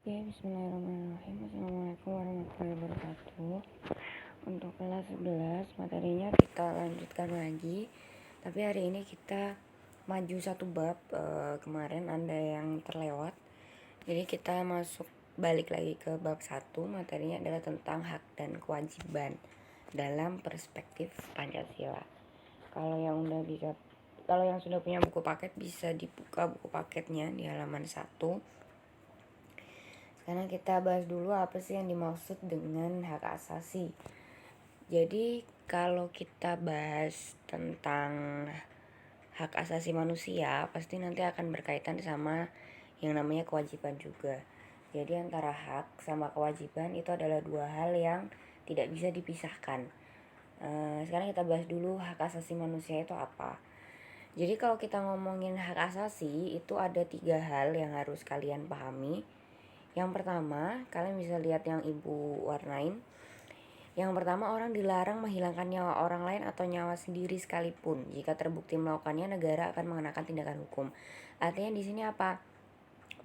Oke, bismillahirrahmanirrahim. Assalamualaikum warahmatullahi wabarakatuh. Untuk kelas 11 materinya kita lanjutkan lagi. Tapi hari ini kita maju satu bab. Kemarin ada yang terlewat. Jadi kita balik lagi ke bab 1. Materinya adalah tentang hak dan kewajiban dalam perspektif Pancasila. Kalau yang sudah punya buku paket bisa dibuka buku paketnya di halaman 1. Sekarang kita bahas dulu apa sih yang dimaksud dengan hak asasi. Jadi kalau kita bahas tentang hak asasi manusia, pasti nanti akan berkaitan sama yang namanya kewajiban juga. Jadi antara hak sama kewajiban itu adalah dua hal yang tidak bisa dipisahkan. Sekarang kita bahas dulu hak asasi manusia itu apa. Jadi kalau kita ngomongin hak asasi, itu ada 3 hal yang harus kalian pahami. Yang pertama, kalian bisa lihat yang ibu warnain. Yang pertama, orang dilarang menghilangkan nyawa orang lain atau nyawa sendiri sekalipun. Jika terbukti melakukannya, negara akan mengenakan tindakan hukum. Artinya di sini apa?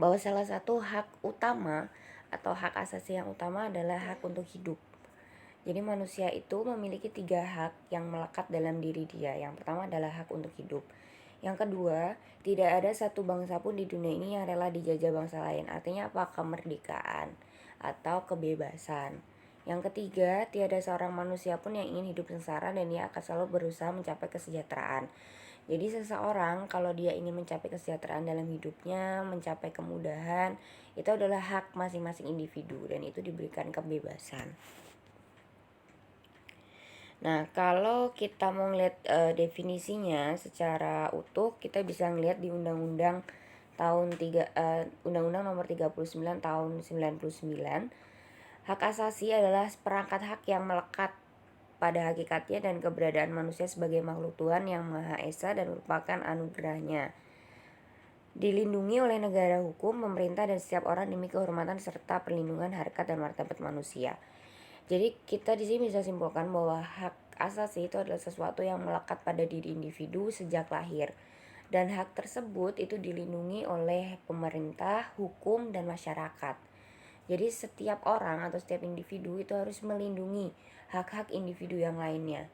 Bahwa salah satu hak utama atau hak asasi yang utama adalah hak untuk hidup. Jadi manusia itu memiliki 3 hak yang melekat dalam diri dia. Yang pertama adalah hak untuk hidup. Yang kedua, tidak ada satu bangsa pun di dunia ini yang rela dijajah bangsa lain. Artinya apa? Kemerdekaan atau kebebasan. Yang ketiga, tiada seorang manusia pun yang ingin hidup sengsara dan dia akan selalu berusaha mencapai kesejahteraan. Jadi seseorang kalau dia ingin mencapai kesejahteraan dalam hidupnya, mencapai kemudahan, itu adalah hak masing-masing individu dan itu diberikan kebebasan. Nah, kalau kita mau ngeliat definisinya secara utuh, kita bisa ngeliat di Undang-Undang Undang-Undang Nomor 39 Tahun 99. Hak asasi adalah perangkat hak yang melekat pada hakikatnya dan keberadaan manusia sebagai makhluk Tuhan yang Maha Esa dan merupakan anugerahnya. Dilindungi oleh negara hukum, pemerintah dan setiap orang demi kehormatan serta perlindungan harkat dan martabat manusia. Jadi kita di sini bisa simpulkan bahwa hak asasi itu adalah sesuatu yang melekat pada diri individu sejak lahir. Dan hak tersebut itu dilindungi oleh pemerintah, hukum, dan masyarakat. Jadi setiap orang atau setiap individu itu harus melindungi hak-hak individu yang lainnya.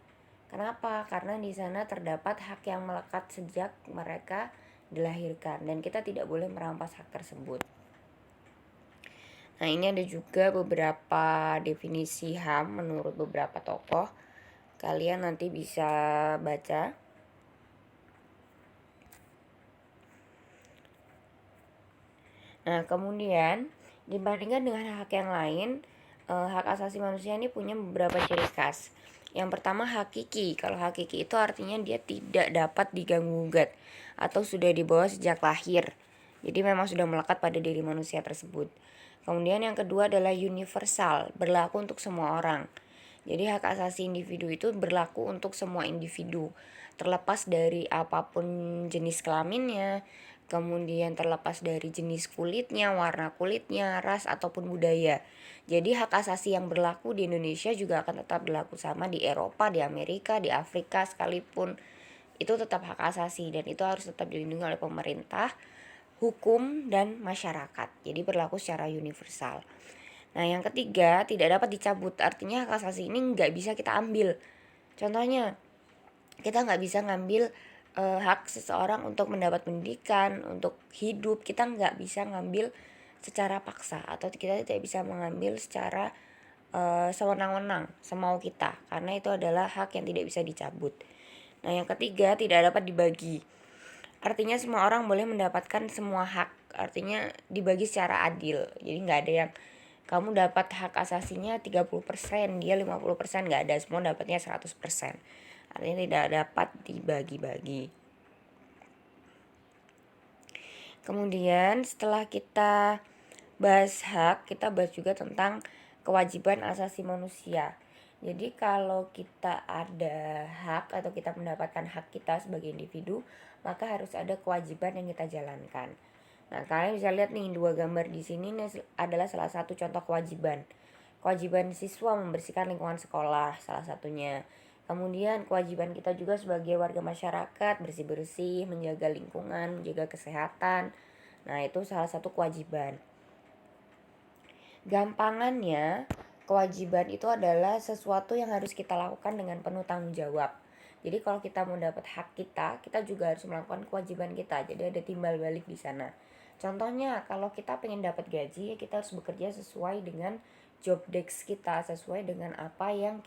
Kenapa? Karena di sana terdapat hak yang melekat sejak mereka dilahirkan dan kita tidak boleh merampas hak tersebut. Nah, ini ada juga beberapa definisi HAM menurut beberapa tokoh. Kalian nanti bisa baca. Nah, kemudian dibandingkan dengan hak yang lain, hak asasi manusia ini punya beberapa ciri khas. Yang pertama, hakiki. Kalau hakiki itu artinya dia tidak dapat diganggu-gugat atau sudah dibawa sejak lahir. Jadi memang sudah melekat pada diri manusia tersebut. Kemudian yang kedua adalah universal, berlaku untuk semua orang. Jadi hak asasi individu itu berlaku untuk semua individu, terlepas dari apapun jenis kelaminnya, kemudian terlepas dari jenis kulitnya, warna kulitnya, ras ataupun budaya. Jadi hak asasi yang berlaku di Indonesia juga akan tetap berlaku sama di Eropa, di Amerika, di Afrika sekalipun. Itu tetap hak asasi dan itu harus tetap dilindungi oleh pemerintah, hukum, dan masyarakat. Jadi berlaku secara universal. Nah, yang ketiga, tidak dapat dicabut. Artinya hak asasi ini nggak bisa kita ambil. Contohnya, kita nggak bisa ngambil hak seseorang untuk mendapat pendidikan, untuk hidup. Kita nggak bisa ngambil secara paksa atau kita tidak bisa mengambil secara sewenang-wenang, semau kita. Karena itu adalah hak yang tidak bisa dicabut. Nah, yang ketiga, tidak dapat dibagi. Artinya semua orang boleh mendapatkan semua hak. Artinya dibagi secara adil. Jadi nggak ada yang kamu dapat hak asasinya 30%, dia 50%, nggak ada, semua dapatnya 100%. Artinya tidak dapat dibagi-bagi. Kemudian setelah kita bahas hak, kita bahas juga tentang kewajiban asasi manusia. Jadi kalau kita ada hak atau kita mendapatkan hak kita sebagai individu, maka harus ada kewajiban yang kita jalankan. Nah, kalian bisa lihat nih dua gambar di sini adalah salah satu contoh kewajiban. Kewajiban siswa membersihkan lingkungan sekolah salah satunya. Kemudian kewajiban kita juga sebagai warga masyarakat bersih-bersih, menjaga lingkungan, menjaga kesehatan. Nah, itu salah satu kewajiban. Gampangannya, kewajiban itu adalah sesuatu yang harus kita lakukan dengan penuh tanggung jawab. Jadi kalau kita mau dapat hak kita, kita juga harus melakukan kewajiban kita. Jadi ada timbal balik di sana. Contohnya, kalau kita pengen dapat gaji, kita harus bekerja sesuai dengan job desk kita, sesuai dengan apa yang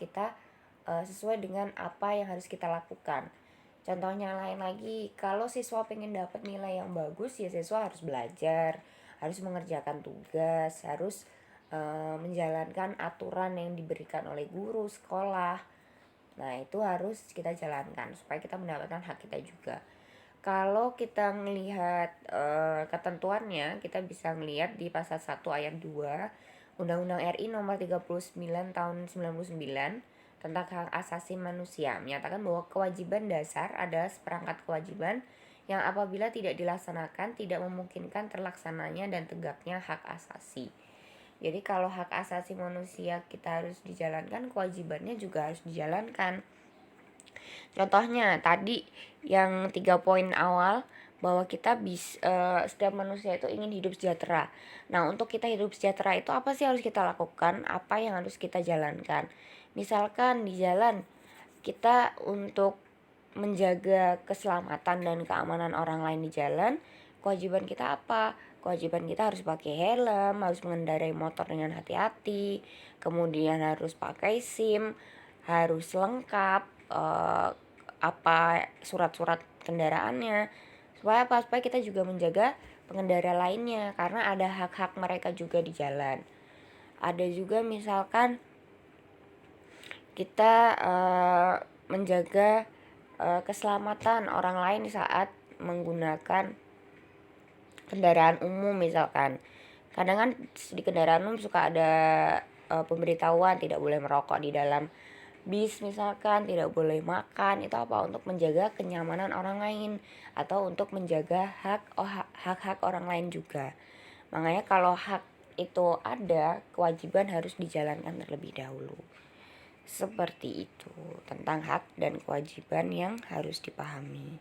harus kita lakukan. Contohnya lain lagi, kalau siswa pengen dapat nilai yang bagus, ya siswa harus belajar, harus mengerjakan tugas, harus menjalankan aturan yang diberikan oleh guru sekolah. Nah, itu harus kita jalankan supaya kita mendapatkan hak kita juga. Kalau kita melihat ketentuannya, kita bisa melihat di pasal 1 ayat 2 Undang-Undang RI nomor 39 tahun 99 tentang hak asasi manusia menyatakan bahwa kewajiban dasar adalah seperangkat kewajiban yang apabila tidak dilaksanakan tidak memungkinkan terlaksananya dan tegaknya hak asasi. Jadi kalau hak asasi manusia kita harus dijalankan, kewajibannya juga harus dijalankan. Contohnya tadi yang 3 poin awal, bahwa kita setiap manusia itu ingin hidup sejahtera. Nah, untuk kita hidup sejahtera itu apa sih harus kita lakukan? Apa yang harus kita jalankan? Misalkan di jalan kita untuk menjaga keselamatan dan keamanan orang lain di jalan, kewajiban kita apa? Kewajiban kita harus pakai helm, harus mengendarai motor dengan hati-hati, kemudian harus pakai SIM, harus lengkap surat-surat kendaraannya. Supaya apa? Supaya kita juga menjaga pengendara lainnya, karena ada hak-hak mereka juga di jalan. Ada juga misalkan kita menjaga keselamatan orang lain saat menggunakan kendaraan umum. Misalkan kadang kan di kendaraan umum suka ada pemberitahuan tidak boleh merokok di dalam bis, misalkan tidak boleh makan. Itu apa? Untuk menjaga kenyamanan orang lain atau untuk menjaga hak-hak orang lain juga. Makanya kalau hak itu ada, kewajiban harus dijalankan terlebih dahulu. Seperti itu tentang hak dan kewajiban yang harus dipahami.